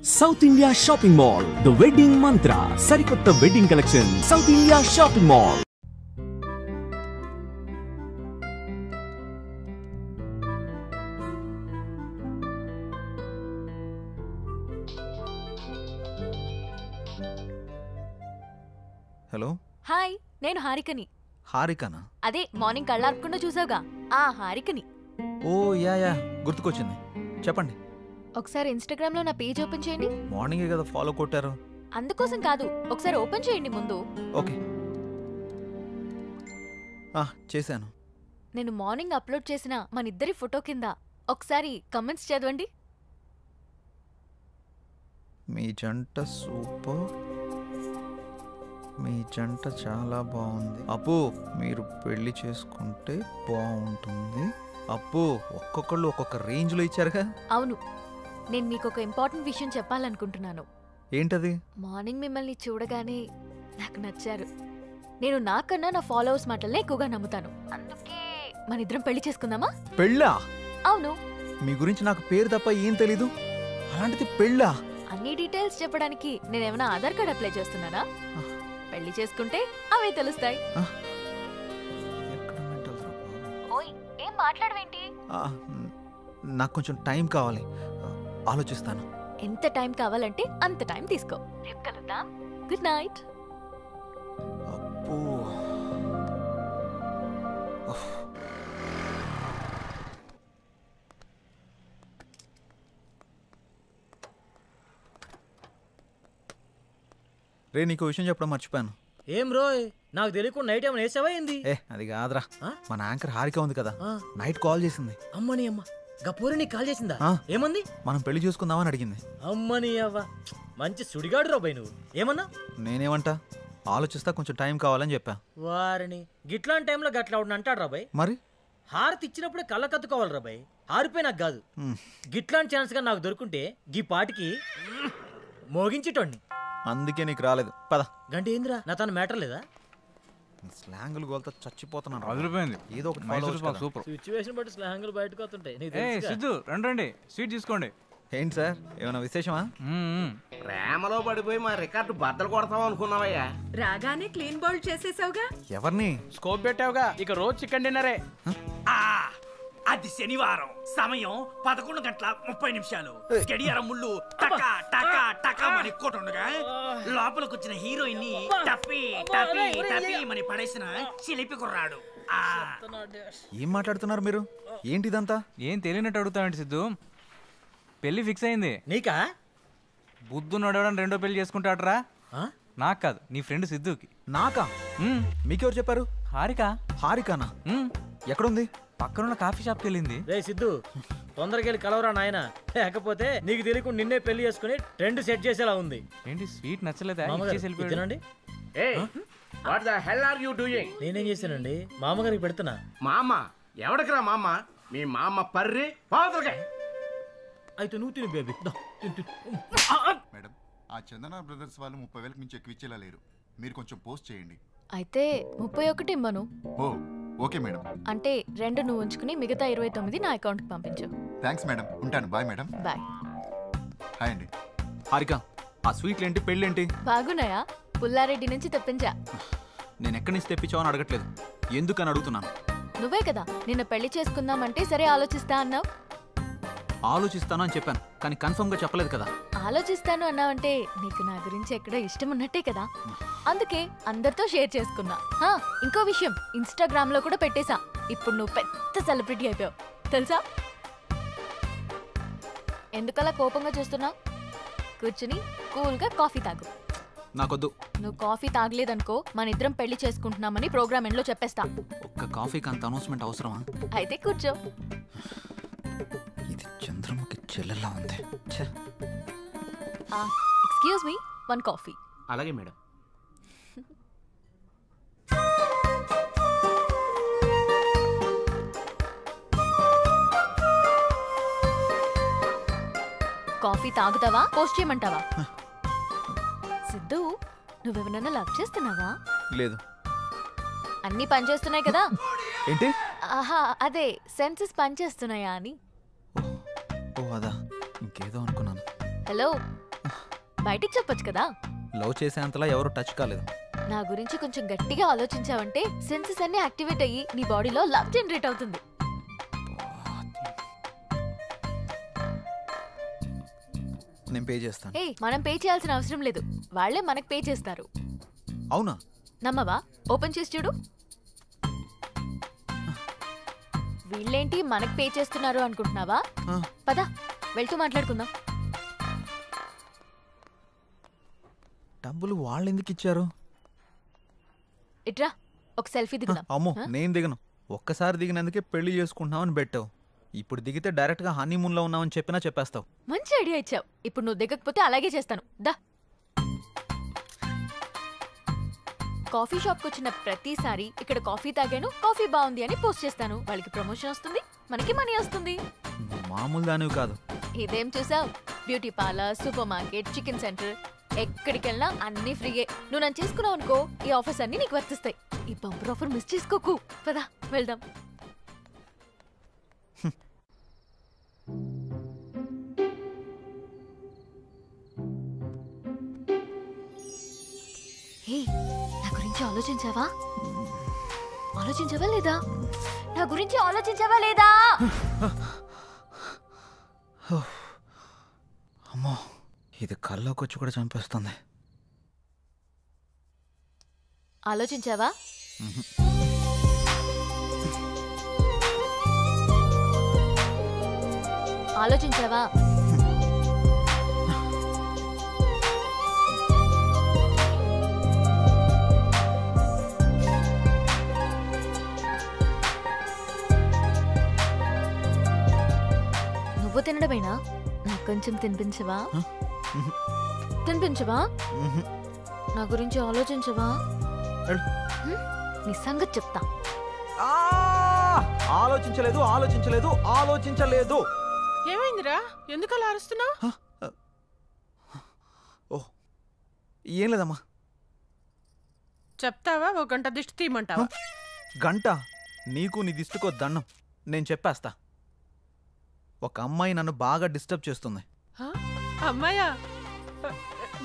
South India shopping mall the wedding మంత్ర సరికొత్త wedding collection south India shopping mall. Hello hi, నేను హారికని. హారికనా? అదే morning కళ్ళార్పకుండా చూసావుగా ఆ హారికని. ఓ యా గుర్తుకొచ్చింది, చెప్పండి. ఒకసారి ఇన్స్టాగ్రామ్ లో నా పేజ్ ఓపెన్ చేయండి. మార్నింగే కదా ఫాలో కొట్టారు. అందుకోసం కాదు, ఒకసారి ఓపెన్ చేయండి ముందు. ఓకే చేశాను. నేను మార్నింగ్ అప్లోడ్ చేసిన మనిద్దరి ఫోటో కింద ఒకసారి కమెంట్స్ చదవండి. మీ జంట సూపర్, మీ జంట చాలా బాగుంది. అప్పు మీరు పెళ్లి చేసుకుంటే బాగుంటుంది. అప్పు ఒక్కొక్కళ్ళు ఒక్కొక్క రేంజ్లో ఇచ్చారుగా. అవును, నేను మీకు ఒక ఇంపార్టెంట్ విషయం చెప్పాలనుకుంటున్నాను. ఏంటది? మార్నింగ్ మిమ్మల్ని చూడగానే నాకు నచ్చారు. నేను నాకన్నా నా ఫాలోవర్స్ మాటలనే ఎక్కువగా నమ్ముతాను. అందుకే మనిద్దరం పెళ్లి చేసుకుందామా? పెళ్ళా? అవును. మీ గురించి నాకు పేరు తప్ప ఏం తెలీదు, అలాంటిది పెళ్ళా? అన్ని డీటెయిల్స్ చెప్పడానికి నేనేమైనా ఆధార్ కార్డ్ అప్లై చేస్తున్నానా? పెళ్లి చేసుకుంటే అవే తెలుస్తాయి. ఓయ్, ఏం మాట్లాడవేంటి? నాకు కొంచెం టైం కావాలి, ఆలోచిస్తాను. ఎంత టైం కావాలంటే అంత టైం తీసుకో. రేపు కలుద్దాం. Good night. అబ్బో, రే నీకు విషయం చెప్పడం మర్చిపోయాను. ఏం రోయ్, నాకు తెలియకుండా నైట్ ఏమైనా వేసావా ఏంది? అది కాదురా, మన యాంకర్ హారిక ఉంది కదా, నైట్ కాల్ చేసింది. అమ్మని అమ్మ, గపూరి నీకు కాల్ చేసిందా? ఏమంది? మనం పెళ్లి చూసుకుందామని అడిగింది. అమ్మని అవ్వ, మంచి సుడిగాడు రాబాయ్. నువ్వు ఏమన్నా? నేనేమంటా, ఆలోచిస్తా, కొంచెం టైం కావాలని చెప్పా. వారిని గిట్లాంటి టైంలో గట్లా అంటాడు రాబాయ్. మరి హారతి ఇచ్చినప్పుడే కళ్ళ కత్తుకోవాలి రాబాయ్. హారిపోయి నాకు కాదు. గిట్లాంటి ఛాన్స్ గా నాకు దొరుకుంటే గీ పాటికి మోగించేటోడిని. అందుకే నీకు రాలేదు. పద. గంట ఏందిరా, నా తన మ్యాటర్ లేదా? స్లాంగులు గోల్తో చచ్చిపోతున్నాను. అదిరిపోయింది. ఏదో ఒకటి సూపర్. సిచ్యువేషన్ బట్టి స్లాంగులు బయటకు వస్తుంటాయి. సిద్ధు రండి, స్వీట్ తీసుకోండి. ఏంటి సార్, ఏమైనా విశేషమా? ప్రేమలో పడిపోయి మా రికార్డు బద్దలు కొడతాం అనుకున్నావయ్యా. రాగానే క్లీన్ బౌల్ చేసేసావుగా. ఎవరిని స్కోప్ పెట్టావుగా, ఇక రోజు చికెన్ డిన్నరే. అది శనివారం, సమయం 11:30 గడియారం ముళ్ళు టకా టకా టకా మని కొట్టుండగా లోపలికి వచ్చిన హీరోయిన్ ని టపి టపి టపి మని పడేసిన చిలిపి కుర్రాడు. ఏం మాట్లాడుతున్నారు మీరు? ఏంటిదంతా? ఏం తెలియనట్టు అడుగుతావండి సిద్ధు. పెళ్లి ఫిక్స్ అయింది. నీకా? బుద్ధు నడవడం రెండో పెళ్లి చేసుకుంటాడరా. నాకు కాదు, నీ ఫ్రెండ్ సిద్ధుకి. నాకా? మీకెవరు చెప్పారు? హారిక. హారికానా? ఎక్కడుంది? పక్కనున్న కాఫీ షాప్కి వెళ్ళింది. రే సిద్ధు, తొందరగా వెళ్ళి కలవరా నాయన, లేకపోతే నీకు తెలియకుండా నిన్నే పెళ్లి చేసుకుని ట్రెండ్ సెట్ చేసేలా ఉంది. ఏంటి స్వీట్ నచ్చలేదా? తినండి. What the hell are you doing? నేనేం చేశానండి, మామగారికి పెడుతున్నా. మామ ఎవడికిరా మామ? మీ మామ పర్రి పావుతలకే. అయితే నువ్వు తిను బేబీ. మేడం, ఆ చందన బ్రదర్స్ వాళ్ళు 30,000 మించి ఎక్కువ ఇచ్చేలా లేరు. మీరు కొంచెం పోస్ట్ చేయండి. అయితే 31 ఇమ్మను. ఓ ఓకే మేడం. అంటే 2 నువ్వు ఉంచుకుని మిగతా 29 నా అకౌంట్కి పంపించు. థ్యాంక్స్ మేడం, ఉంటాను. Bye madam. బాయ్. హాయ్ అండి. హారిక, ఆ స్వీట్లేంటి, పెళ్ళేంటి? బాగున్నాయా? పుల్లారెడ్డి నుంచి తెప్పించా. నేను ఎక్కడి నుంచి తెప్పించావని అడగట్లేదు, ఎందుకని అడుగుతున్నాను. నువ్వే కదా నిన్న పెళ్లి చేసుకుందామంటే సరే ఆలోచిస్తా అన్నావు. ఆలోచిస్తాను అని చెప్పాను, కానీ కన్ఫర్మ్ గా చెప్పలేదు కదా. ఆలోచిస్తాను అన్నావంటే నీకు నా గురించి ఎక్కడో ఇష్టం ఉన్నట్టే కదా, అందుకే అందరితో షేర్ చేసుకున్నా. ఇంకో విషయం, ఇన్స్టాగ్రామ్ లో కూడా పెట్టేశా. ఇప్పుడు నువ్వు పెద్ద సెలబ్రిటీ అయిపోయావు తెలుసా. ఎందుకలా కోపంగా చూస్తున్నావు? కూర్చుని కూల్గా కాఫీ తాగు. నాకొద్దు. నువ్వు కాఫీ తాగలేదనుకో మన ఇద్దరం పెళ్లి చేసుకుంటున్నామని ప్రోగ్రామ్ ఎండ్లో చెప్పేస్తా. ఒక్క కాఫీకి అంత అనౌన్స్మెంట్ అవసరమా? అయితే కూర్చో. ఇది చంద్రముఖి చెల్లెలా ఉంది. Excuse me, 1 coffee. అలాగే మేడం. కాఫీ తాగుతావా, పోస్ట్ చేయమంటావా? సిద్ధు, నువ్వెవరన్నా లవ్ చేస్తున్నావా? లేదు. అన్నీ పనిచేస్తున్నాయి కదా? ఏంటి? ఆహా, అదే సెన్సెస్ పనిచేస్తున్నాయా అని. ఓ అదా, ఇంకేదో అనుకున్నాను. హలో, బయటికి చెప్పొచ్చు కదా. లవ్ చేసేంతలా ఎవరు టచ్ కాలేదు. నా గురించి కొంచెం గట్టిగా ఆలోచించావంటే సెన్సెస్ అన్ని యాక్టివేట్ అయ్యి నీ బాడీలో లవ్ జనరేట్ అవుతుంది. నేను పే చేస్తాను. మనం పే చేయాల్సిన అవసరం లేదు, వాళ్ళే మనకు పే చేస్తారు. అవునా? నమ్మవా? ఓపెన్ చేసి చూడు. వీళ్ళేంటి మనకు పే చేస్తున్నారు అనుకుంటున్నావా? పద వెళ్తూ మాట్లాడుకుందాం. డబ్బులు వాళ్ళు ఎందుకు ఇచ్చారు? ఇట్రా ఒక సెల్ఫీ దిగుదాం. అమ్మో నేను దిగను. ఒక్కసారి దిగినందుకే పెళ్లి చేసుకుంటున్నామని పెట్టావు. ఇప్పుడు దిగితే డైరెక్ట్ గా హనీమూన్ లో ఉన్నామని చెప్పినా చెప్పేస్తావు. మంచి ఐడియా ఇచ్చావు. ఇప్పుడు నువ్వు దిగకపోతే అలాగే చేస్తాను. దా. కాఫీ షాప్కి వచ్చిన ప్రతిసారి ఇక్కడ కాఫీ తాగాను, కాఫీ బాగుంది అని పోస్ట్ చేస్తాను. వాళ్ళకి ప్రమోషన్ వస్తుంది, మనకి మనీ వస్తుంది. మామూలు దానివి కాదు. ఇదేం చూసావు? Beauty parlour, super market, chicken centre, ఎక్కడికి వెళ్ళినా అన్ని ఫ్రీయే. నువ్వు నన్ను చేసుకున్నావు అనుకో, ఈ ఆఫర్స్ అన్ని నీకు వర్తిస్తాయి. ఈ బంపర్ ఆఫర్ మిస్ చేసుకోకు. పదా వెళ్దాం. హే, నా గురించి ఆలోచించావా? ఆలోచించావా లేదా? నా గురించి ఆలోచించావా లేదా? అమ్మో, ఇది కల్లోకి వచ్చి కూడా చంపేస్తుంది. ఆలోచించావా? ఆలోచించావా? నువ్వు తినడమేనా? నాకు కొంచెం తినిపించవా? తినిపించవా? నా గురించి ఆలోచించవా? నీ సంగతి చెప్తా. ఆలోచించలేదు ఆలోచించలేదు ఆలోచించలేదు. ఏమైందిరా? ఎందుకు అలా అరుస్తున్నావు? ఓ ఏం లేదమ్మా. చెప్తావా? ఒక గంట దిష్టి తీయమంటావా? గంట? నీకు నీ దిష్టికో దండం. నేను చెప్పేస్తా. ఒక అమ్మాయి నన్ను బాగా డిస్టర్బ్ చేస్తుంది. అమ్మాయా?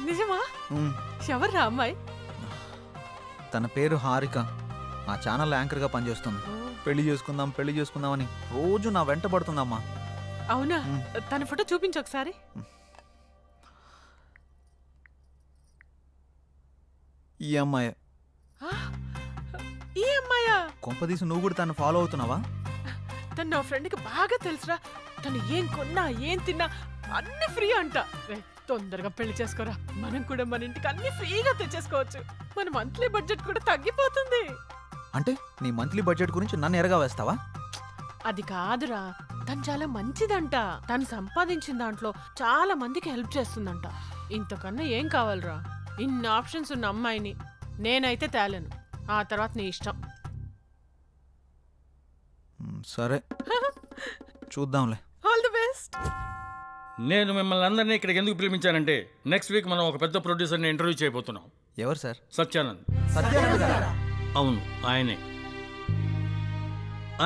నిజమా? ఎవర్రా అమ్మాయి? తన పేరు హారిక. ఆ ఛానల్ యాంకర్గా పనిచేస్తుంది. పెళ్లి చేసుకుందాం అని రోజు నా వెంట పడుతుందమ్మా. అవునా? తన ఫోటో చూపించు ఒకసారి. ఈ అమ్మాయి. ఈ అమ్మాయా? కొంపదీసి నువ్వు కూడా తను ఫాలో అవుతున్నావా? తను నా ఫ్రెండ్కి బాగా తెలుసురా. తను ఏం కొన్నా ఏం తిన్నా అన్ని ఫ్రీ అంట. తొందరగా పెళ్లి చేసుకోరా, మనం కూడా మన ఇంటికి అన్ని ఫ్రీగా తెచ్చేసుకోవచ్చు. మన మంత్లీ బడ్జెట్ కూడా తగ్గిపోతుంది. అంటే నీ మంత్లీ బడ్జెట్ గురించి నన్ను ఎరగా వేస్తావా? అది కాదురా, తను చాలా మంచిదంట. తను సంపాదించిన దాంట్లో చాలా మందికి హెల్ప్ చేస్తుందంట. ఇంతకన్నా ఏం కావాలరా? ఇన్ని ఆప్షన్స్ ఉన్న అమ్మాయిని నేనైతే తేలేను. ఆ తర్వాత నీ ఇష్టం. సరే చూద్దాంలే. All the best. నేను మిమ్మల్ని అందరినీ ఇక్కడికి ఎందుకు పిలిపించానంటే నెక్స్ట్ వీక్ మనం ఒక పెద్ద ప్రొడ్యూసర్ని ఇంటర్వ్యూ చేయబోతున్నాం. ఎవరు సార్? సత్యానంద్. సత్యానంద్? అవును, ఆయనే.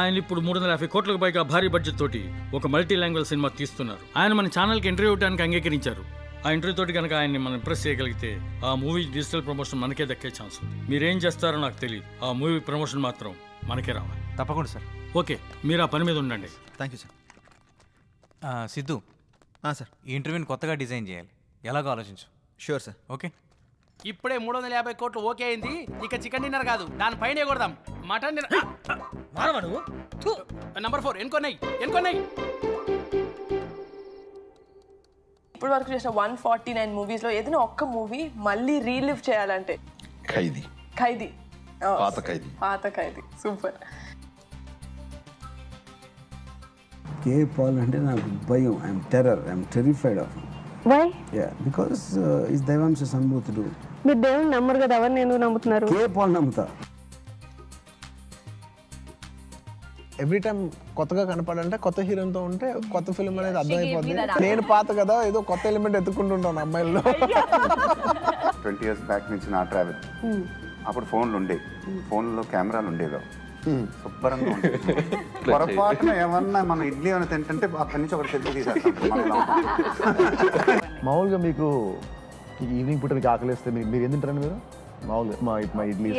ఆయన ఇప్పుడు 350 కోట్లకు పైగా భారీ బడ్జెట్ తోటి ఒక మల్టీ లాంగ్వేజ్ సినిమా తీస్తున్నారు. ఆయన మన ఛానల్కి ఇంటర్వ్యూ ఇవ్వడానికి అంగీకరించారు. ఆ ఇంటర్వ్యూ తోటి కనుక ఆయన్ని మనం ఇంప్రెస్ చేయగలిగితే ఆ మూవీ డిజిటల్ ప్రమోషన్ మనకే దక్కే ఛాన్స్ ఉంది. మీరేం చేస్తారో నాకు తెలియదు, ఆ మూవీ ప్రమోషన్ మాత్రం మనకే రావాలి. తప్పకుండా సార్. ఓకే, మీరు ఆ పని మీద ఉండండి. Thank you sir. Siddhu sir, ఈ ఇంటర్వ్యూని కొత్తగా డిజైన్ చేయాలి. ఎలాగో ఆలోచించు. Sure sir. ఓకే. ఇప్పుడే 350 కోట్లు ఓకే అయింది. ఇక చికెన్ డిన్నర్ కాదు, దానిపైన కొడదాం. Mutton dinner. నంబర్ 4 ఎన్కొన్నాయి. ఇప్పుడు వరకు చేసిన 149 మూవీస్ లో ఏదైనా ఒక్క మూవీ మళ్ళీ రీలివ్ చేయాలంటే? ఖైదీ. పాత ఖైదీ. సూపర్. కే పాల్ అంటే నాకు భయం. I'm terrified of him. Why? Yeah, because is దైవాంశ సంభూతుడు. మీరు దేవుని నమ్మరు కదా, ఎవరిని ఎందుకు నమ్ముతున్నారు? కే పాల్ నమ్ముతా. ఎవ్రీ టైం కొత్తగా కనపడంటే కొత్త హీరోతో ఉంటే కొత్త ఫిల్మ్ అనేది అర్థమైపోతుంది. నేను పాత కదా, ఏదో కొత్త ఎలిమెంట్ ఎత్తుకుంటుంటాను అమ్మాయిల్లో. 20 years బ్యాక్ నుంచి నా ట్రావెల్. అప్పుడు ఫోన్లు ఉండేవి, ఫోన్లో కెమెరాలు ఉండేవి. శుభ్రంగా ఉండేది. పొరపాటున ఏమన్నా మనం ఇడ్లీ ఏమైనా తింటుంటే అక్కడి నుంచి ఒకటి సెల్ఫీ తీసేస్తాం. మామూలుగా మీకు ఈవినింగ్ పూట మీకు ఆకలిస్తే మీరు ఏం తింటారండి మీరు? మామూలుగా మా ఇడ్లీ,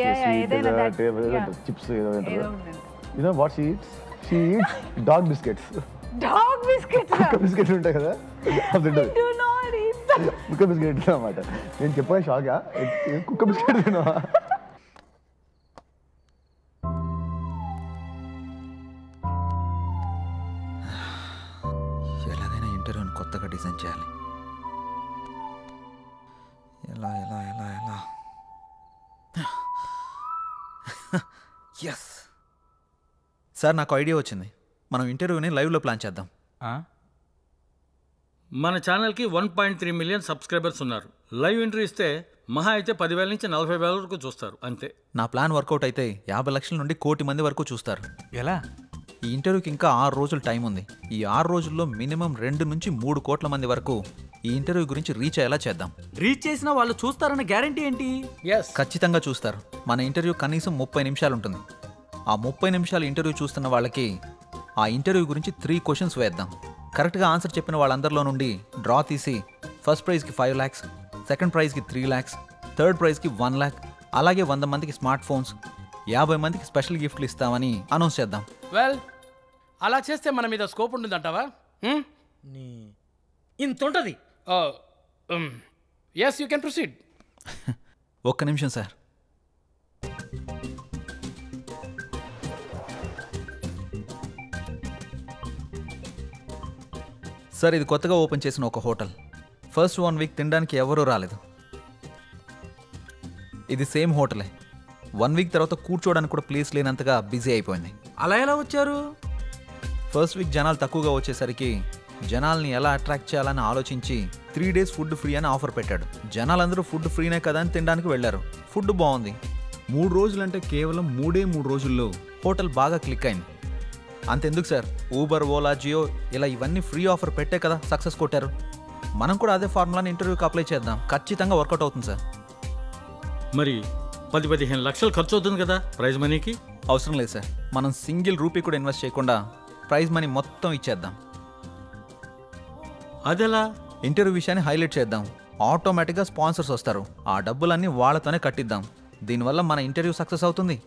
చిప్స్ ఏదో తింటారు. What she eats dog biscuits. కుక్క బిస్కెట్స్ ఉంటాయి కదా, అది తింటుంది. కుక్క బిస్కెట్ అన్నమాట. నేను చెప్పగా షాకా, కుక్క బిస్కెట్ తిన్నావా? ఎలాగైనా ఇంటర్వ్యూని కొత్తగా డిజైన్ చేయాలి. ఎలా ఎలా ఎలా ఎలా ఎస్ సార్, నాకు ఐడియా వచ్చింది. మనం ఇంటర్వ్యూని లైవ్లో ప్లాన్ చేద్దాం. మన ఛానల్కి 1.3 మిలియన్ సబ్స్క్రైబర్స్ ఉన్నారు. లైవ్ ఎంట్రీ ఇస్తే మహా అయితే 10,000 నుంచి 40,000 వరకు చూస్తారు అంతే. నా ప్లాన్ వర్కౌట్ అయితే 50 లక్షల నుండి 1 కోటి మంది వరకు చూస్తారు. ఎలా? ఈ ఇంటర్వ్యూకి ఇంకా 6 రోజులు టైం ఉంది. ఈ 6 రోజుల్లో మినిమం 2 నుంచి 3 కోట్ల మంది వరకు ఈ ఇంటర్వ్యూ గురించి రీచ్ అయ్యేలా చేద్దాం. రీచ్ చేసిన వాళ్ళు చూస్తారన్న గ్యారంటీ ఏంటి? ఖచ్చితంగా చూస్తారు. మన ఇంటర్వ్యూ కనీసం 30 నిమిషాలు ఉంటుంది. ఆ 30 నిమిషాలు ఇంటర్వ్యూ చూస్తున్న వాళ్ళకి ఆ ఇంటర్వ్యూ గురించి 3 క్వశ్చన్స్ వేద్దాం. కరెక్ట్గా ఆన్సర్ చెప్పిన వాళ్ళందరిలో నుండి డ్రా తీసి ఫస్ట్ ప్రైజ్కి 5 lakhs, సెకండ్ ప్రైజ్కి 3 lakhs, థర్డ్ ప్రైజ్కి 1 lakh, అలాగే 100 మందికి స్మార్ట్ ఫోన్స్, 50 మందికి స్పెషల్ గిఫ్ట్లు ఇస్తామని అనౌన్స్ చేద్దాం. వెల్, అలా చేస్తే మన మీద స్కోప్ ఉంటుందంటావా? ఇంత ఉంటుంది. Yes, you can proceed. ఒక్క నిమిషం సార్. సార్, ఇది కొత్తగా ఓపెన్ చేసిన ఒక హోటల్. ఫస్ట్ 1 వీక్ తినడానికి ఎవరూ రాలేదు. ఇది సేమ్ హోటలే. 1 వీక్ తర్వాత కూర్చోవడానికి కూడా ప్లేస్ లేనంతగా బిజీ అయిపోయింది. అలా ఎలా వచ్చారు? ఫస్ట్ వీక్ జనాలు తక్కువగా వచ్చేసరికి జనాల్ని ఎలా అట్రాక్ట్ చేయాలని ఆలోచించి 3 days ఫుడ్ ఫ్రీ అని ఆఫర్ పెట్టాడు. జనాలందరూ ఫుడ్ ఫ్రీనే కదా అని తినడానికి వెళ్ళారు. ఫుడ్ బాగుంది. 3 రోజులంటే కేవలం 3 రోజుల్లో హోటల్ బాగా క్లిక్ అయింది. అంతెందుకు సార్, ఊబర్, ఓలా, జియో ఇలా ఇవన్నీ ఫ్రీ ఆఫర్ పెట్టే కదా సక్సెస్ కొట్టారు. మనం కూడా అదే ఫార్ములాని ఇంటర్వ్యూకి అప్లై చేద్దాం. ఖచ్చితంగా వర్కౌట్ అవుతుంది సార్. మరి 10-15 లక్షలు ఖర్చు అవుతుంది కదా ప్రైజ్ మనీకి? అవసరం లేదు సార్. మనం సింగిల్ రూపీ కూడా ఇన్వెస్ట్ చేయకుండా ప్రైజ్ మనీ మొత్తం ఇచ్చేద్దాం. అదెలా? ఇంటర్వ్యూ విషయాన్ని హైలైట్ చేద్దాం. ఆటోమేటిక్గా స్పాన్సర్స్ వస్తారు. ఆ డబ్బులన్నీ వాళ్ళతోనే కట్టిద్దాం. దీనివల్ల మన ఇంటర్వ్యూ సక్సెస్ అవుతుంది.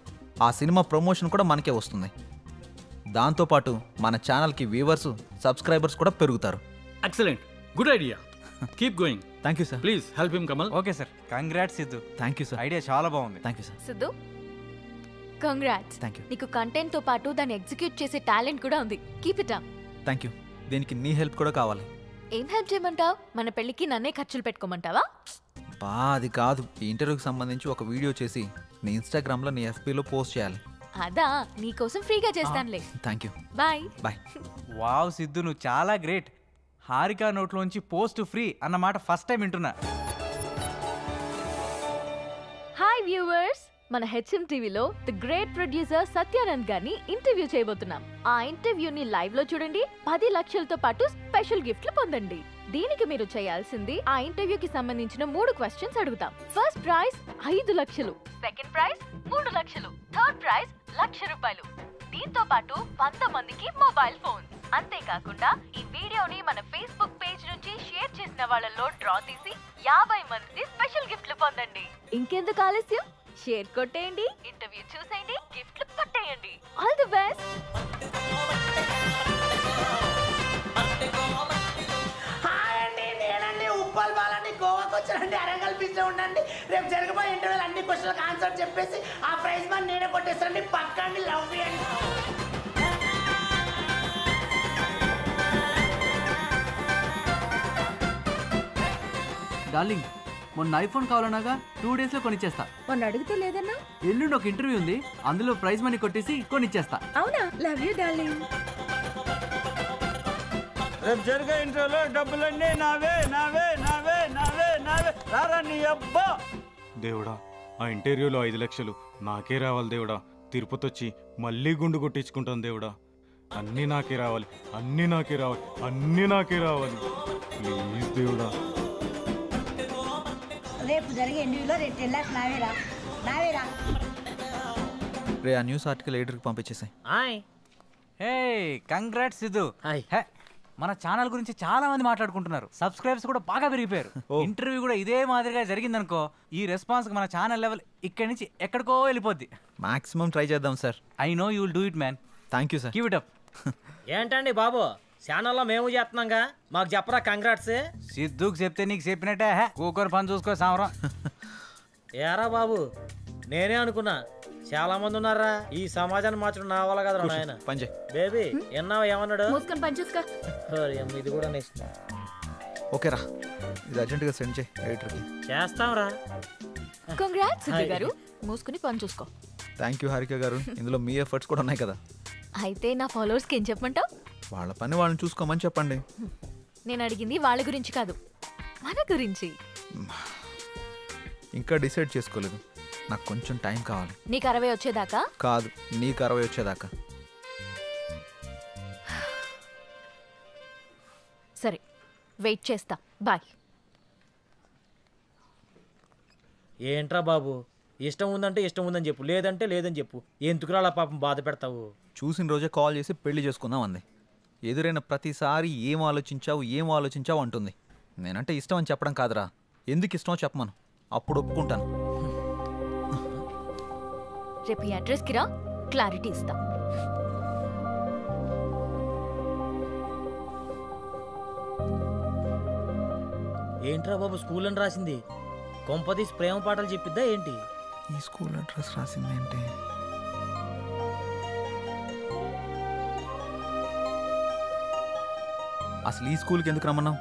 ఆ సినిమా ప్రమోషన్ కూడా మనకే వస్తుంది. దాంతోపాటు మన ఛానల్కి వ్యూవర్స్, సబ్స్క్రైబర్స్ కూడా పెరుగుతారు. Excellent, good idea. Keep going. Thank you sir. Please help him Kamal. Okay sir. Congrats Siddhu. Thank you sir. Idea చాలా బాగుంది. Thank you sir. Siddhu, congrats. Thank you. నీకు కంటెంట్ తో పాటు దాన్ని ఎగ్జిక్యూట్ చేసే టాలెంట్ కూడా ఉంది. Keep it up. Thank you. దీనికి నీ హెల్ప్ కూడా కావాలి. ఏం హెల్ప్ చేయమంటావు? మన పెళ్ళికి నన్నే ఖర్చులు పెట్టుకోమంటావా? అది కాదు. ఈ ఇంటర్వ్యూకి సంబంధించి ఒక వీడియో చేసి నీ ఇన్స్టాగ్రామ్లో, నీ FBలో పోస్ట్ చేయాలి. అదా, నీకోసం ఫ్రీగా చేస్తానులే. Thank you. Bye bye. Wow Siddhu, నువ్వు చాలా గ్రేట్. హారిక నోట్లోంచి పోస్ట్ ఫ్రీ అన్నమాట ఫస్ట్ టైం వింటున్నా. హాయ్ వ్యూవర్స్, మన HM టీవీలో the great producer Satyanand garu interview చేయబోతున్నాం. ఆ ఇంటర్వ్యూని లైవ్ లో చూడండి. 10 లక్షలతో పాటు స్పెషల్ గిఫ్ట్లు పొందండి. దీనికి మీరు చేయాల్సింది, ఆ ఇంటర్వ్యూకి సంబంధించిన 3 క్వశ్చన్స్ అడుగుతాం. ఫస్ట్ ప్రైజ్ 5 లక్షలు, సెకండ్ ప్రైజ్ 3 లక్షలు, థర్డ్ ప్రైజ్ ₹1,00,000. దీంతో పాటు 100 మందికి మొబైల్ ఫోన్. అంతేకాకుండా ఈ వీడియోని మన ఫేస్బుక్ పేజ్ నుంచి షేర్ చేసిన వాళ్ళలో డ్రా తీసి 50 మంది స్పెషల్ గిఫ్ట్లు పొందండి. ఇంకెందుకు ఆలస్యం, షేర్ కొట్టేయండి, ఇంటర్వ్యూ చూసేయండి, గిఫ్ట్లు పట్టేయండి. All the best. ఉప్పల్ బాలండి, గోవాకి వచ్చానండి. అరంగల్ బీచ్ లో ఉండండి. రేపు జరగబోయే ఇంటర్వ్యూలు అన్ని క్వశ్చన్లకు ఆన్సర్ చెప్పేసి ఆ ప్రైజ్ మనీ నేనే కొట్టేస్తానండి. పక్కండి, లవ్ చేయండి. డార్లింగ్, మొన్న ఐఫోన్ కావాలన్నాగా 2 days లో కొనిచ్చేస్తా. మొన్న అడిగితే లేదన్నా? ఎల్లుండి ఒక ఇంటర్వ్యూ ఉంది, అందులో ప్రైజ్ మనీ కొట్టేసి కొనిచ్చేస్తా. అవునా? Love you darling. రేపు జరిగే ఇంటర్వ్యూలో డబ్బులన్నీ నావే నావే నావే నావే నావే. రారా నీ అబ్బా. దేవుడా, ఆ ఇంటర్వ్యూలో 5 లక్షలు నాకే రావాలి దేవుడా. తిరుపతి వచ్చి మళ్ళీ గుండు కొట్టించుకుంటాను దేవుడా. అన్నీ నాకే రావాలి, అన్నీ నాకే రావాలి, అన్నీ నాకే రావాలి. ప్లీజ్ దేవుడా. రేపు జరిగే ఇంటర్వ్యూలో 2 lakhs నావేరా నావేరా. రే, ఆ న్యూస్ ఆర్టికల్ ఎడిటర్కి పంపించేసాయి. హే, కంగ్రాట్స్ సిద్ధు. మన ఛానల్ గురించి చాలా మంది మాట్లాడుకుంటున్నారు. సబ్స్క్రైబర్స్ కూడా బాగా పెరిగిపోయారు. ఇంటర్వ్యూ కూడా ఇదే మాదిరిగా జరిగిందనుకో, ఈ రెస్పాన్స్ మన ఛానల్ లెవెల్ ఇక్కడి నుంచి ఎక్కడికో వెళ్ళిపోద్ది. మాక్సిమం ట్రై చేద్దాం sir. I know you will do it man. Thank you sir. Keep it up. ఏంటండి బాబు, ఛానల్లో మేము చేస్తున్నాంగా, మాకు చెప్పరా కంగ్రాట్స్. సిద్ధుకు చెప్తే నీకు చెప్పినట్టే, కూకొని పని చూసుకో సామరం. ఏరా బాబు, నేనే అనుకున్నా చాలా మంది ఉన్నారా ఈ సమాజాన్ని మార్చడం నా వల్ల కదా నాయన. పంచే బేబీ ఎన్నావా ఏమన్నాడు? మూసుకొని పని చూసుకో. ఇది కూడా నెక్స్ట్. ఓకేరా, ఇది అర్జెంటుగా సెండ్ చేయి ఎడిటర్కి. చేస్తాంరా. కంగ్రాట్స్ సిద్ధు గారు, మూసుకుని పని చూసుకో. థ్యాంక్ యూ హారిక గారు, ఇందులో మీ ఎఫర్ట్స్ కూడా ఉన్నాయి కదా. అయితే నా ఫాలోవర్స్కి ఏం చెప్పమంటావు? వాళ్ళ పని వాళ్ళని చూసుకోమని చెప్పండి. నేను అడిగింది వాళ్ళ గురించి కాదు, మన గురించి. ఇంకా డిసైడ్ చేసుకోలేదు, నాకు కొంచెం టైం కావాలి. నీకు 60 వచ్చేదాకా కాదు, నీకు 60 వచ్చేదాకా. సరే, వెయిట్ చేస్తా. బాయ్. ఏంట్రా బాబు, ఇష్టం ఉందంటే ఇష్టం ఉందని చెప్పు, లేదంటే లేదని చెప్పు. ఎందుకురా అలా పాపం బాధ పెడతావు? చూసిన రోజే కాల్ చేసి పెళ్లి చేసుకుందాం అంది. ఎదురైన ప్రతిసారి ఏం ఆలోచించావు అంటుంది. నేనంటే ఇష్టం అని చెప్పడం కాదురా, ఎందుకు ఇష్టమో చెప్పమను, అప్పుడు ఒప్పుకుంటాను. రేపు ఈ అడ్రస్కి రా, క్లారిటీ ఇస్తా. ఏంట్రా బాబు స్కూల్ అని రాసింది? కొంపదీసి ప్రేమ పాటలు చెప్పిద్దా ఏంటి? ఈ స్కూల్ అడ్రస్ రాసింది ఏంటి? అసలు ఈ స్కూల్కి ఎందుకు రమ్మన్నావు?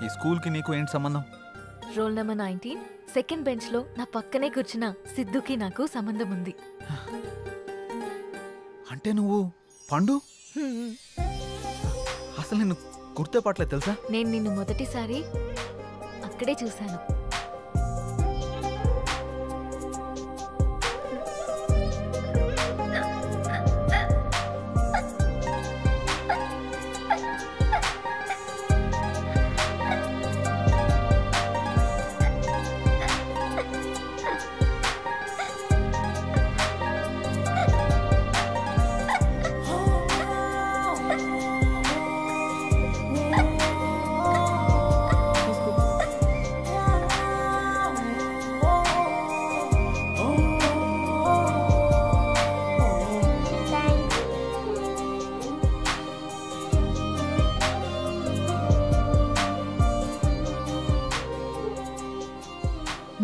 ఈ స్కూల్కి నీకు ఏంటి సంబంధం? రోల్ నెంబర్ 19 సెకండ్ బెంచ్ లో నా పక్కనే కూర్చున్న సిద్ధుకి నాకు సంబంధం ఉంది. అంటే నువ్వు పండు? అసలు నేను గుర్తుపట్టలేదు తెలుసా? నేను నిన్ను మొదటిసారి అక్కడే చూశాను.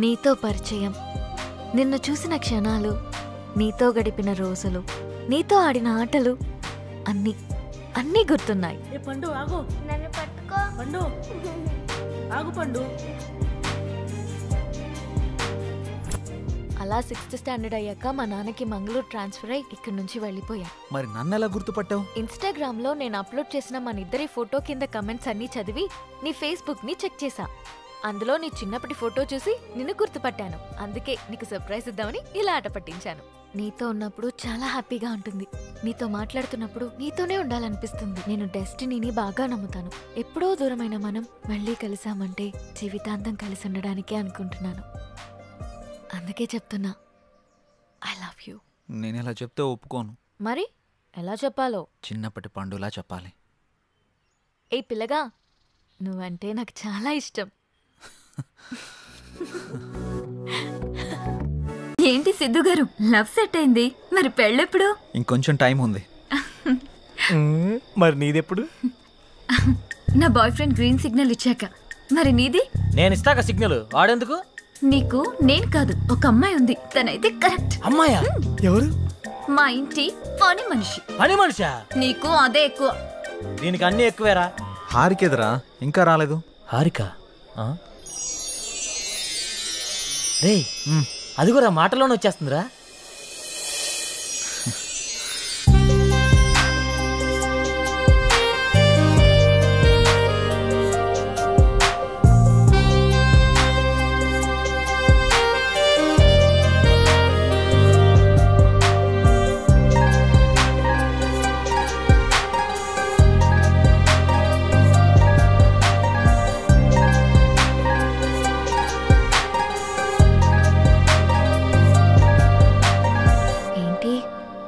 నీతో పరిచయం, నిన్ను చూసిన క్షణాలు, నీతో గడిపిన రోజులు, నీతో ఆడిన ఆటలు అన్నీ అన్నీ గుర్తున్నాయి. పండు ఆగు, నన్ను పట్టుకో. పండు ఆగు పండు. అలా 6th స్టాండర్డ్ అయ్యాక మా నాన్నకి మంగళూరు ట్రాన్స్ఫర్ అయ్యి ఇక్కడి నుంచి వెళ్ళిపోయా. మరి నన్ను ఎలా గుర్తుపట్టావు? ఇన్స్టాగ్రామ్ లో నేను అప్లోడ్ చేసిన మన ఇద్దరి ఫోటో కింద కమెంట్స్ అన్ని చదివి నీ ఫేస్బుక్ ని చెక్ చేశా. అందులో నీ చిన్నప్పటి ఫోటో చూసి నిన్ను గుర్తుపట్టాను. అందుకే నీకు సర్ప్రైజ్ ఇద్దామని ఇలా ఆట పట్టించాను. నీతో ఉన్నప్పుడు చాలా హ్యాపీగా ఉంటుంది. నీతో మాట్లాడుతున్నప్పుడు నీతోనే ఉండాలనిపిస్తుంది. నేను డెస్టినీని బాగా నమ్ముతాను. ఎప్పుడో దూరమైన మనం మళ్ళీ కలిసామంటే జీవితాంతం కలిసి ఉండడానికే అనుకుంటున్నాను. అందుకే చెప్తున్నా, ఐ లవ్ యూ. నేను ఇలా చెప్తే ఒప్పుకోను. మరి ఎలా చెప్పాలో? చిన్నప్పటి పండులా చెప్పాలి. ఏ పిల్లగా, నువ్వంటే నాకు చాలా ఇష్టం. ఏంటి సిద్ధు గారు, లవ్ సెట్ అయింది, మరి పెళ్ళెప్పుడు? ఇంకొంచెం టైం ఉంది. మరి నీదెప్పుడు? నా బాయ్ ఫ్రెండ్ గ్రీన్ సిగ్నల్ ఇచ్చాక. మరి నీది? నేను ఇస్తాక సిగ్నల్ వాడేందుకు? నీకు నేను కాదు, ఒక అమ్మాయి ఉంది, తనైతే కరెక్ట్. అమ్మాయా? ఎవరు? మా ఇంటి పని మనిషి. పని మనిషా? నీకు అదే ఎక్కువ. దీనికి అన్ని ఎక్కువేరా. హారికేదరా ఇంకా రాలేదు? హారిక రే, అది కూడా మాటలోనే వచ్చేస్తుందిరా.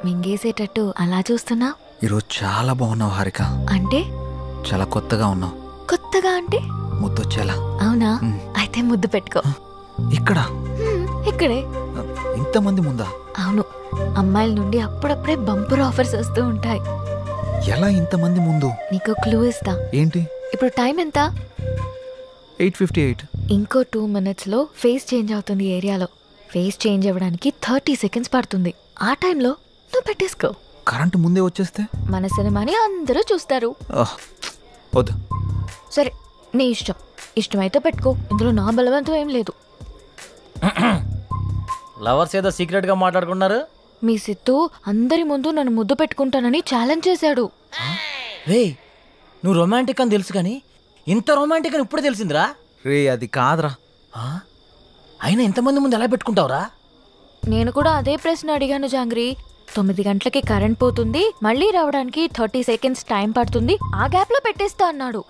మింగేసేటట్టు అలా చూస్తున్నా? ఈరోజు చాలా బాగున్నావు హారిక. అంటే చాలా కొత్తగా ఉన్నావు. కొత్తగా అంటే? ముద్దొచ్చేలా. అవునా? అయితే ముద్దు పెట్టుకో. ఇక్కడ? ఇక్కడే. ఇంతమంది ముందా? అవును, అమ్మాయిల నుండి అప్పుడప్పుడే బంపర్ ఆఫర్స్ వస్తూ ఉంటాయి. ఎలా ఇంతమంది ముందు? నీకు క్లూ ఇస్తా. ఏంటి? ఇప్పుడు టైం ఎంత? 8:58. ఇంకో 2 minutes లో ఫేస్ చేంజ్ అవుతుంది ఏరియాలో. ఫేస్ చేంజ్ అవ్వడానికి 30 seconds పడుతుంది. ఆ టైంలో నువ్వు పెట్టేసుకో. కరెంటు ముందే వచ్చేస్తే? మన సినిమాని అందరూ చూస్తారు. వద్దు. సరే, నీ ఇష్టం. ఇష్టమైతే పెట్టుకో, ఇందులో నా బలవంతం ఏం లేదు. లవర్స్ ఏదో సీక్రెట్ గా మాట్లాడుకున్నారు. మీ సిత్తు అందరి ముందు నన్ను ముద్దు పెట్టుకుంటానని ఛాలెంజ్ చేశాడు. రే, నువ్వు రొమాంటిక్ అని తెలుసు కానీ ఇంత రొమాంటిక్ అని ఇప్పుడు తెలిసిందిరా. రే, అది కాదురా. అయినా ఇంతమంది ముందు ఎలా పెట్టుకుంటావురా? నేను కూడా అదే ప్రశ్న అడిగాను జాంగ్రీ. 9 గంటలకి కరెంట్ పోతుంది, మళ్ళీ రావడానికి 30 seconds టైం పడుతుంది, ఆ గ్యాప్ లో పెట్టేస్తా అన్నాడు.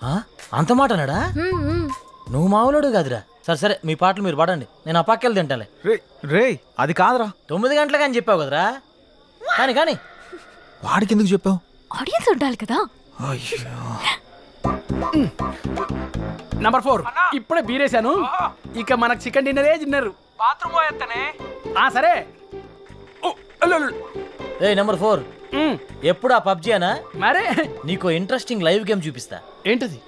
అంత మాట అన్నాడా? నువ్వు మామూలుడు కాదురా. సరే సరే, మీ పాటలు మీరు పాడండి, నేను ఆ పక్కెళ్ళి తింటాలే. రే, అది కాదురా. 9 గంటలకు అని చెప్పావు కదరా. కానీ కానీ వాడికి ఎందుకు చెప్పావు? ఆడియన్స్ ఉండాలి కదా. నంబర్ 4 ఇప్పుడే బీరేశాను. ఇక మనకు చికెన్ డిన్నరే తిన్నారు. బాత్రూమ్ పోయేస్తానే. సరే. ఏ నెంబర్ 4, ఎప్పుడు ఆ పబ్జీ అనా? మరే నీకు ఇంట్రెస్టింగ్ లైవ్ గేమ్ చూపిస్తా. ఏంటది?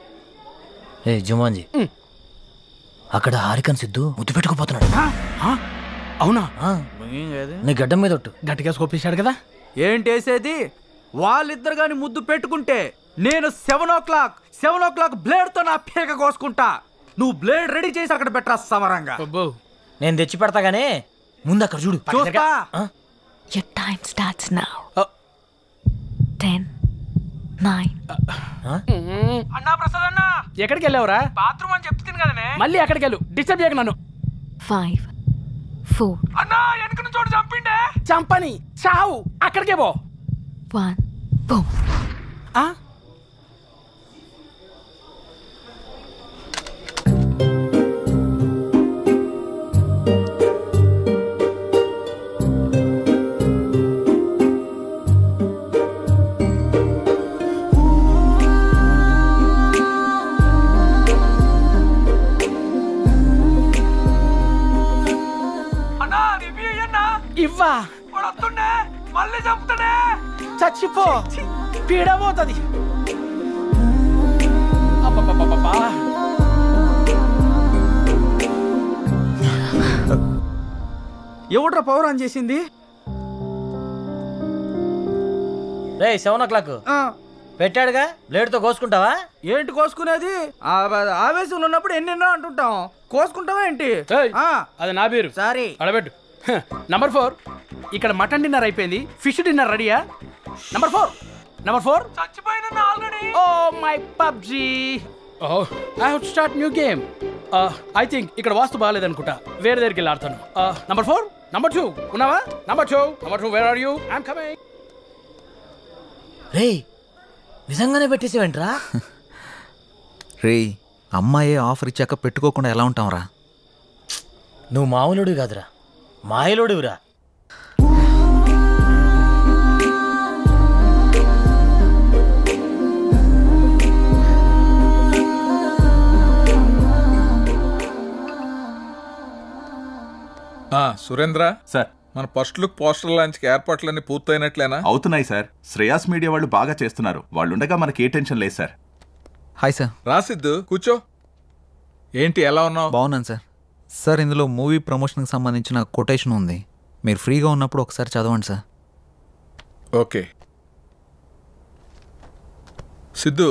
ఏ జుమాన్జీ, అక్కడ హారికన్ సిద్ధు ముద్దు పెట్టుకుపోతున్నాడు. అవునా? నీ గడ్డం మీద ఒట్టు. గట్టిగా స్కోపేశాడు కదా. ఏంటేసేది? వాళ్ళిద్దరు గాని ముద్దు పెట్టుకుంటే నేను 7 o'clock బ్లేడ్ తో నా పీక కోసుకుంటా. నువ్వు బ్లేడ్ రెడీ చేసి అక్కడ పెట్టరా సమరంగా. నేను తెచ్చి పెడతా గానీ ముందు అక్కడ చూడు. చూస్తా. Your time starts now. 10, 9. అన్నా ప్రసాద్ అన్నా, ఎక్కడికి వెళ్ళావురా? బాత్రూమ్ అని చెప్తుంది కదనే. మళ్ళీ ఎక్కడికి వెళ్ళు, డిస్టర్బ్ చేయకు నన్ను. 5, 4. అన్నా వెనక నుంచి చోటు చంపిండే. చంపని చావు, అక్కడికే పో. 1, boom. ఇవ్వా వస్తుండే, మళ్ళీ చంపుతాడే. చచ్చిపో, పీడబోతుంది. ఎవడ్రా పవర్ ఆన్ చేసింది? రే 7 o'clock పెట్టాడుగా, బ్లేడ్ తో కోసుకుంటావా? ఏంటి కోసుకునేది? ఆవేశంలో ఉన్నప్పుడు ఎన్నెన్నో అంటుంటాం. కోసుకుంటావా ఏంటి? అది నా పేరు. సారీ, అడబెట్టు. నంబర్ 4, ఇక్కడ మటన్ డిన్నర్ అయిపోయింది, ఫిష్ డిన్నర్ రెడీయా? నంబర్ 4 చచ్చిపోయినా already. Oh my PUBG. I have to start new game. I think ఇక్కడ వాస్తు బాగాలేదనుకుంటా, వేరే దగ్గరికి వెళ్ళి ఆడతాను. నంబర్ 4, నంబర్ 2 ఉన్నావా? Number 2 where are you? I'm coming. రే, నిజంగానే పెట్టేసేవేంట్రా? రే, అమ్మాయే ఆఫర్ ఇచ్చాక పెట్టుకోకుండా ఎలా ఉంటావురా? నువ్వు మామూలుడు కాదురా, మాయలోడురా. సురేంద్ర సార్, మన ఫస్ట్ లుక్ పోస్టర్ లాంచ్కి ఏర్పాట్లన్నీ పూర్తయినట్లేనా? అవుతున్నాయి సార్. శ్రేయాస్ మీడియా వాళ్ళు బాగా చేస్తున్నారు. వాళ్ళుండగా మనకి ఏ టెన్షన్ లేదు సార్. Hi sir. రాసిద్దు, కూర్చో. ఏంటి, ఎలా ఉన్నావు? బాగున్నాను సార్. సార్, ఇందులో మూవీ ప్రమోషన్కి సంబంధించిన కొటేషన్ ఉంది, మీరు ఫ్రీగా ఉన్నప్పుడు ఒకసారి చదవండి సార్. ఓకే. సిద్ధు,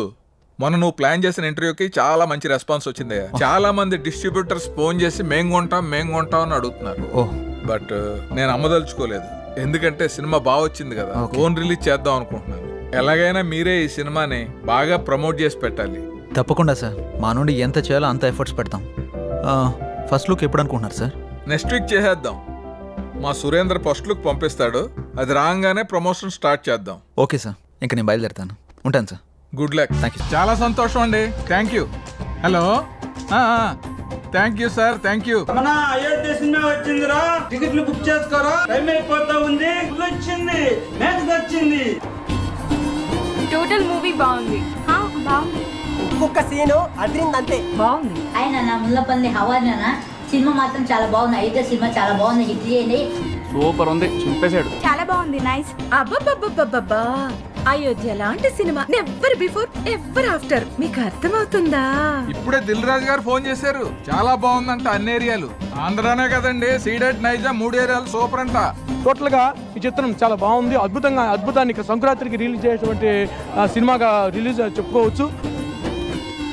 మొన్న నువ్వు ప్లాన్ చేసిన ఇంటర్వ్యూకి చాలా మంచి రెస్పాన్స్ వచ్చింది. చాలా మంది డిస్ట్రిబ్యూటర్స్ ఫోన్ చేసి మేం కొంటాం అని అడుగుతున్నారు. బట్ నేను అమ్మదలుచుకోలేదు, ఎందుకంటే సినిమా బాగా వచ్చింది కదా, ఓన్ రిలీజ్ చేద్దాం అనుకుంటున్నాను. ఎలాగైనా మీరే ఈ సినిమాని బాగా ప్రమోట్ చేసి పెట్టాలి. తప్పకుండా సార్, మా నుండి ఎంత చేయాలో అంత ఎఫర్ట్స్ పెడతాం. ఫస్ట్ లుక్ ఎప్పుడు అనుకుంటున్నారు సార్? నెక్స్ట్ వీక్ చేసేద్దాం. మా సురేంద్ర ఫస్ట్ లుక్ పంపిస్తాడు, అది రాగానే ప్రమోషన్ స్టార్ట్ చేద్దాం. ఓకే సార్, ఇంకా నేను బయలుదేరుతాను. ఉంటాను sir. Good luck. Thank you. చాలా సంతోషం అండి. Thank you. Hello, thank you sir, thank you. మన అయోధ్య సినిమా వచ్చిందిరా, టికెట్లు బుక్ చేసుకోరా, టైం అయిపోతా ఉంది. వచ్చింది, మ్యాచ్ వచ్చింది. టోటల్ మూవీ బాగుంది. ఒక్కొక్క సీను అదిరిందంతే. బాగుంది. ఆయన నా ముల్లపల్లి హవానా సినిమా మాత్రం చాలా బాగుంది. అయితే సినిమా చాలా బాగుంది, హిట్ చేయండి. సూపర్ ఉంది, చింపేశాడు. చాలా బాగుంది, నైస్. అబ్బబ్బబ్బబ్బబ్బా, అయోధ్య లాంటి cinema never before ever after. మీకు అర్థమవుతుందా? ఇప్పుడే దిల్ రాజు గారు ఫోన్ చేశారు, చాలా బాగుందంట అన్ని ఏరియాలు. ఆంధ్రానే కదండి, సీడెడ్ నైజాం 3 ఏరియాలు సూపర్ అంట. టోటల్ గా ఈ చిత్రం చాలా బాగుంది, అద్భుతాన్ని సంక్రాంతికి రిలీజ్ చేసేటువంటి సినిమాగా రిలీజ్ చెప్పుకోవచ్చు.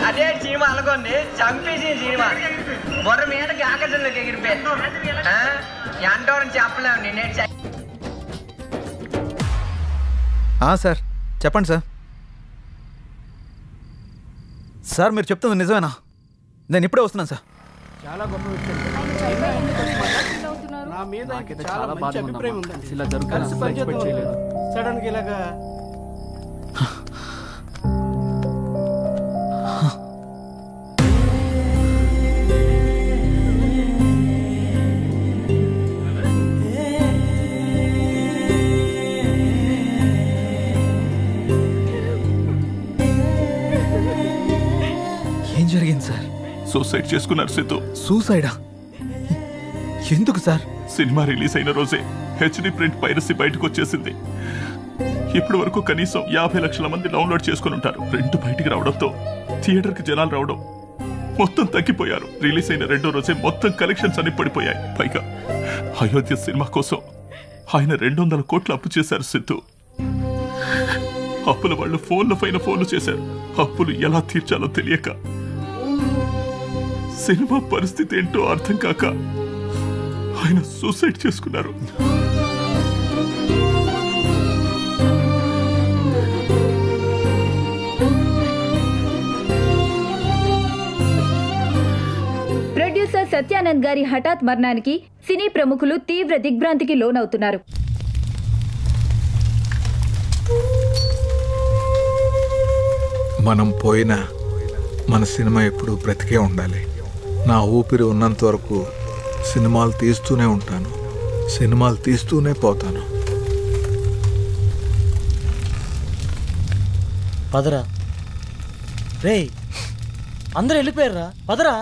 అదే సినిమా అనుకోండి, చంపేసిన సినిమా బొర్ర మీదకి ఆకాశంలోకి ఎగిరిపోయాను. ఎంటోరని చెప్పలేము నేను. సార్ చెప్పండి సార్. సార్ మీరు చెప్తుంది నిజమేనా? నేను ఇప్పుడే వస్తున్నాను సార్. చాలా గొప్ప విషయం. నా మీద చాలా మంచి అభిప్రాయం ఉందండి. కలిసి పనిచేయలేదు సడన్ గా ఇలాగా. ఏం జరిగింది సార్? సూసైడ్ చేసుకున్నారు సిద్ధు. సూసైడా? ఎందుకు సార్? సినిమా రిలీజ్ అయిన రోజే హెచ్డి ప్రింట్ పైరసీ బయటకు వచ్చేసింది. ఇప్పటి వరకు కనీసం 50 లక్షల మంది డౌన్లోడ్ చేసుకుని ఉంటారు. ప్రింట్ బయటికి రావడంతో థియేటర్కి జనాలు రావడం మొత్తం తగ్గిపోయారు. రిలీజ్ అయిన 2వ రోజే మొత్తం కలెక్షన్స్ అన్ని పడిపోయాయి. పైగా అయోధ్య సినిమా కోసం ఆయన 200 కోట్లు అప్పు చేశారు సిద్ధు. అప్పుల వాళ్ళు ఫోన్ల పైన ఫోన్లు చేశారు. అప్పులు ఎలా తీర్చాలో తెలియక, సినిమా పరిస్థితి ఏంటో అర్థం కాక ఆయన సూసైడ్ చేసుకున్నారు. ప్రొడ్యూసర్ సత్యానంద్ గారి హఠాత్ మరణానికి సినీ ప్రముఖులు తీవ్ర దిగ్భ్రాంతికి లోనవుతున్నారు. మనం పోయినా మన సినిమా ఎప్పుడు బ్రతికే ఉండాలి. నా ఊపిరి ఉన్నంత వరకు సినిమాలు తీస్తూనే ఉంటాను, సినిమాలు తీస్తూనే పోతాను. పదరా రే, అందరూ వెళ్ళిపోయారా? పదరా.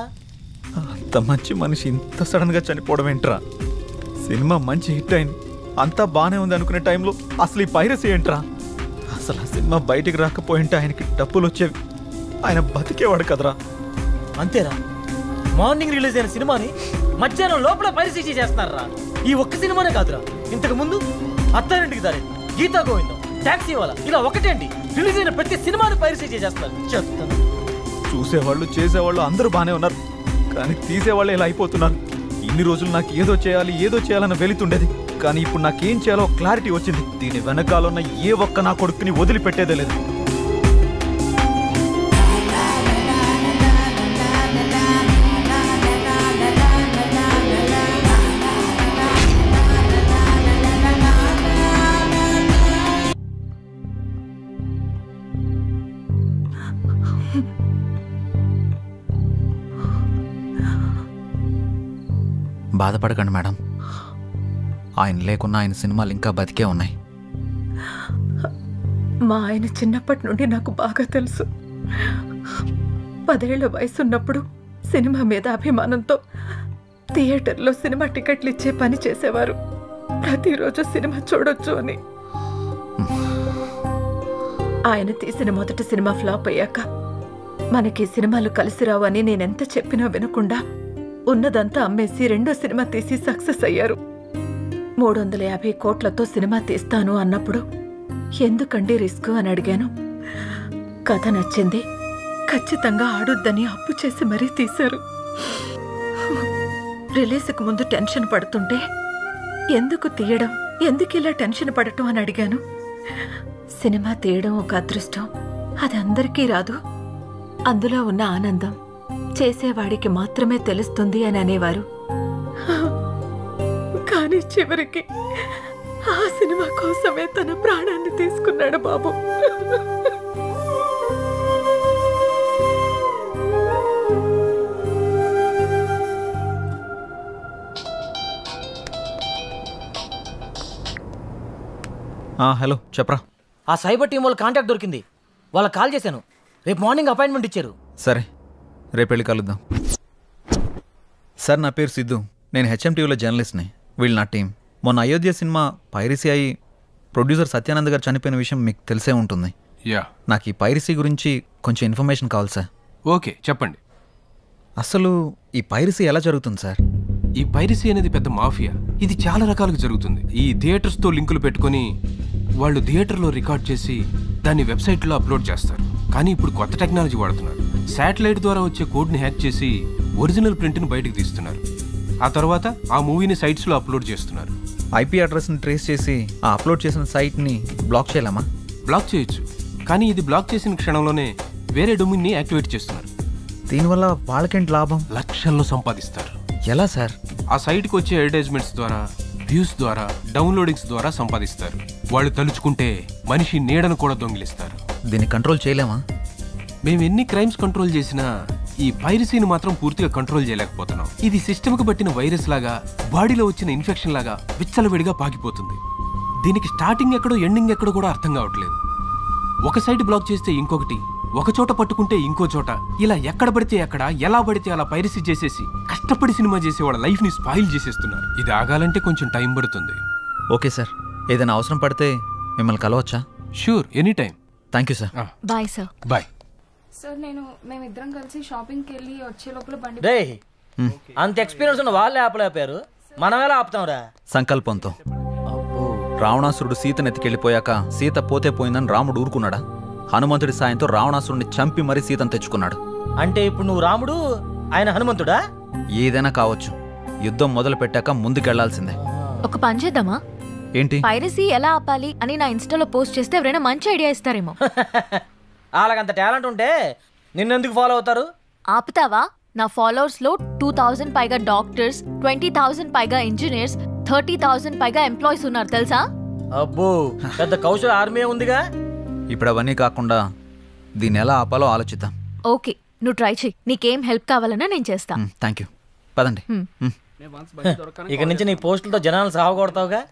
అంత మంచి మనిషి ఇంత సడన్ గా చనిపోవడం ఏంట్రా? సినిమా మంచి హిట్ అయింది, అంతా బానే ఉంది అనుకునే టైంలో అసలు ఈ పైరసీ ఏంట్రా? అసలు ఆ సినిమా బయటికి రాకపోయింటే ఆయనకి డబ్బులు వచ్చేవి, ఆయన బతికేవాడు కదరా. అంతేరా, మార్నింగ్ రిలీజ్ అయిన సినిమాని మధ్యాహ్నం లోపల పైరసీ చేస్తున్నారా? ఈ ఒక్క సినిమానే కాదురా, ఇంతకు ముందు అత్తారింటికి దారి, గీతా గోవిందం, టాక్సీ వాళ్ళ, ఇలా ఒకటేంటి రిలీజ్ అయిన ప్రతి సినిమాని పైరసీ చేస్తున్నారు. చెప్తాను. చూసేవాళ్ళు చేసేవాళ్ళు అందరూ బానే ఉన్నారు, కానీ తీసేవాళ్ళు ఇలా అయిపోతున్నారు. ఇన్ని రోజులు నాకు ఏదో చేయాలన్న వెళుతుండేది, కానీ ఇప్పుడు నాకేం చేయాలో క్లారిటీ వచ్చింది. దీని వెనకాలన్న ఏ ఒక్క నా కొడుకుని వదిలిపెట్టేదే లేదు. బాధపడకండి మేడం, ఆయన లేకున్నా ఆయన సినిమాలు ఇంకా బతికే ఉన్నాయి. మా ఆయన చిన్నప్పటి నుండి నాకు బాగా తెలుసు. 10 ఏళ్ల వయసున్నప్పుడు సినిమా మీద అభిమానంతో థియేటర్లో సినిమా టికెట్లు ఇచ్చే పని చేసేవారు. ప్రతిరోజు సినిమా చూడొచ్చు అని. ఆయన తీసిన మొదటి సినిమా ఫ్లాప్ అయ్యాక మనకి సినిమాలు కలిసి రావు అని నేనెంత చెప్పినా వినకుండా ఉన్నదంతా అమ్మేసి 2వ సినిమా తీసి సక్సెస్ అయ్యారు. 350 కోట్లతో సినిమా తీస్తాను అన్నప్పుడు ఎందుకండి రిస్క్ అని అడిగాను. కథ నచ్చింది, ఖచ్చితంగా ఆడొద్దని అప్పు చేసి మరీ తీశారు. రిలీజ్కి ముందు టెన్షన్ పడుతుంటే ఎందుకు తీయడం, ఎందుకు ఇలా టెన్షన్ పడటం అని అడిగాను. సినిమా తీయడం ఒక అదృష్టం, అది అందరికీ రాదు. అందులో ఉన్న ఆనందం చేసేవాడికి మాత్రమే తెలుస్తుంది అని అనేవారు. కానీ చివరికి ఆ సినిమా కోసమే తన ప్రాణాన్ని తీసుకున్నాడు బాబు. హలో చెప్పరా. ఆ సైబర్ టీం వాళ్ళ కాంటాక్ట్ దొరికింది, వాళ్ళకి కాల్ చేశాను. రేపు మార్నింగ్ అపాయింట్మెంట్ ఇచ్చారు. సరే రేపు వెళ్ళి కలుద్దాం. సార్ నా పేరు సిద్ధు, నేను హెచ్ఎంటీవీలో జర్నలిస్ట్ని. వీళ్ళు నా టీం. మొన్న అయోధ్య సినిమా పైరసీ అయి ప్రొడ్యూసర్ సత్యానంద్ గారు చనిపోయిన విషయం మీకు తెలిసే ఉంటుంది. నాకు ఈ పైరసీ గురించి కొంచెం ఇన్ఫర్మేషన్ కావాలి సార్. ఓకే చెప్పండి. అసలు ఈ పైరసీ ఎలా జరుగుతుంది సార్? ఈ పైరసీ అనేది పెద్ద మాఫియా. ఇది చాలా రకాలుగా జరుగుతుంది. ఈ థియేటర్స్తో లింకులు పెట్టుకొని వాళ్ళు థియేటర్లో రికార్డ్ చేసి దాన్ని వెబ్సైట్లో అప్లోడ్ చేస్తారు. కానీ ఇప్పుడు కొత్త టెక్నాలజీ వాడుతున్నారు. శాటిలైట్ ద్వారా వచ్చే కోడ్ని హ్యాక్ చేసి ఒరిజినల్ ప్రింట్ని బయటకు తీస్తున్నారు. ఆ తర్వాత ఆ మూవీని సైట్స్లో అప్లోడ్ చేస్తున్నారు. ఐపీ అడ్రస్ని ట్రేస్ చేసి ఆ అప్లోడ్ చేసిన సైట్ని బ్లాక్ చేయలేమా? బ్లాక్ చేయొచ్చు, కానీ ఇది బ్లాక్ చేసిన క్షణంలోనే వేరే డొమైన్ని యాక్టివేట్ చేస్తున్నారు. దీనివల్ల వాళ్ళకేంటి లాభం? లక్షల్లో సంపాదిస్తారు. ఎలా సార్? ఆ సైట్కి వచ్చే అడ్వర్టైజ్మెంట్స్ ద్వారా, వ్యూస్ ద్వారా, డౌన్లోడింగ్స్ ద్వారా సంపాదిస్తారు. వాళ్ళు తలుచుకుంటే మనిషి నీడను కూడా దొంగిలిస్తారు. దీన్ని కంట్రోల్ చేయలేమా? మేము ఎన్ని క్రైమ్స్ కంట్రోల్ చేసినా ఈ పైరసీని మాత్రం పూర్తిగా కంట్రోల్ చేయలేకపోతున్నాం. ఇది సిస్టమ్కి పట్టిన వైరస్ లాగా, బాడీలో వచ్చిన ఇన్ఫెక్షన్ లాగా విచ్చలవిడిగా పాకిపోతుంది. దీనికి స్టార్టింగ్ ఎక్కడో ఎండింగ్ ఎక్కడో కూడా అర్థం కావట్లేదు. ఒక సైట్ బ్లాక్ చేస్తే ఇంకొకటి, ఒక చోట పట్టుకుంటే ఇంకో చోట, ఇలా ఎక్కడ పడితే ఎక్కడ, ఎలా పడితే అలా పైరసీ చేసేసి కష్టపడి సినిమా చేసే వాళ్ళ లైఫ్ని స్పాయిల్ చేసేస్తున్నారు. ఇది ఆగాలంటే కొంచెం టైం పడుతుంది. ఓకే సార్, ఏదైనా అవసరం పడితే మిమ్మల్ని కలవచ్చా? Sure, any time. Thank you sir. Bye sir. Bye sir. మేమిద్దరం కలిసి షాపింగ్కి వెళ్ళి వచ్చే లోపల బండి. రే అంత ఎక్స్పీరియన్స్ ఉన్న వాళ్ళే ఆపలేపారు, మనం ఎలా ఆపుతాంరా? సంకల్పంతో. రావణాసురుడు సీతను ఎత్తికెళ్ళిపోయాక సీత పోతే పోయిందని రాముడు ఊరుకున్నాడా? హనుమంతుడి సాయంతో రావణాసురుడిని చంపి మరీ సీతను తెచ్చుకున్నాడు. అంటే ఇప్పుడు నువ్వు రాముడు, ఆయన హనుమంతుడా? ఏదైనా కావచ్చు, యుద్ధం మొదలు పెట్టాక ముందుకెళ్లాల్సిందే. ఒక పని చేద్దామా? ఏంటి? పైరసీ ఎలా ఆపాలి అని నా ఇన్స్టాలో పోస్ట్ చేస్తే ఎవరైనా మంచి ఐడియా ఇస్తారేమో. వాళ్ళకంత టాలెంట్ ఉంటే నిన్నెందుకు ఫాలో అవుతారు? ఆపుతావా? నా ఫాలోవర్స్ లో 2000 పైగా డాక్టర్స్, 20,000 పైగా ఇంజనీర్స్, 30,000 పైగా ఎంప్లాయీస్ ఉన్నారు తెలుసా? అబ్బో, పెద్ద కౌశల ఆర్మీ ఉందిగా. ఇప్పుడు అవన్నీ కాకుండా దీన్ని ఎలా ఆపాలో ఆలోచిద్దాం. ఓకే, నువ్వు ట్రై చెయ్యి. నీకేం హెల్ప్ కావాలన్నా నేను చేస్తా. Thank you. పదండి. ఇక నుంచి నీ పోస్టులతో జనాలు సాగొడతావుగా.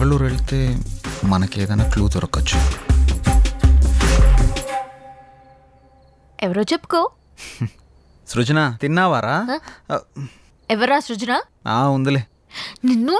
మంగళూరు వెళ్తే మనకి ఏదైనా క్లూ దొరకచ్చు. ఎవరో చెప్పుకో. సృజన, తిన్నావారా? ఎవరా సృజన? ఉందిలే. నిన్ను